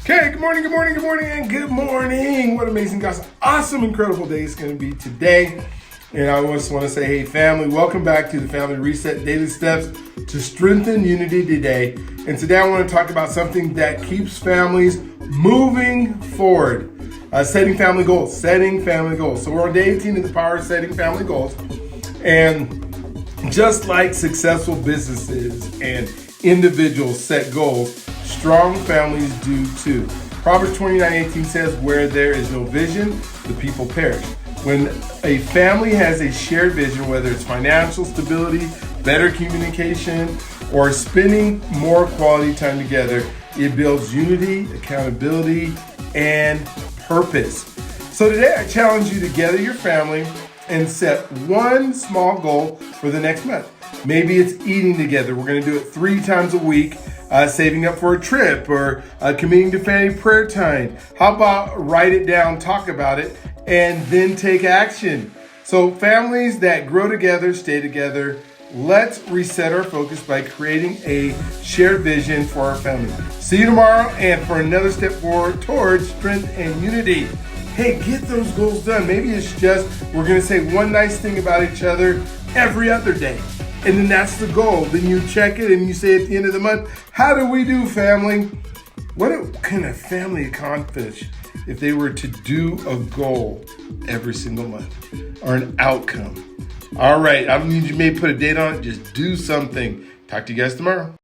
Okay, good morning, and good morning. What amazing, gosh, awesome, incredible day it's going to be today. And I just want to say, hey, family, welcome back to the Family Reset Daily Steps to Strengthen Unity today. And today I want to talk about something that keeps families moving forward. Setting family goals. So we're on day 18 of the power of setting family goals. And just like successful businesses and individuals set goals, strong families do too. Proverbs 29:18 says, where there is no vision, the people perish. When a family has a shared vision, whether it's financial stability, better communication, or spending more quality time together, it builds unity, accountability, and purpose. So today I challenge you to gather your family and set one small goal for the next month. Maybe it's eating together. We're going to do it 3 times a week. Saving up for a trip or committing to family prayer time. How about write it down, talk about it, and then take action? So families that grow together, stay together. Let's reset our focus by creating a shared vision for our family. See you tomorrow and for another step forward towards strength and unity. Hey, get those goals done. Maybe it's just we're going to say one nice thing about each other every other day. And then that's the goal. Then you check it and you say at the end of the month, how do we do, family? What can a family accomplish if they were to do a goal every single month or an outcome? All right, I don't need you may put a date on it. Just do something. Talk to you guys tomorrow.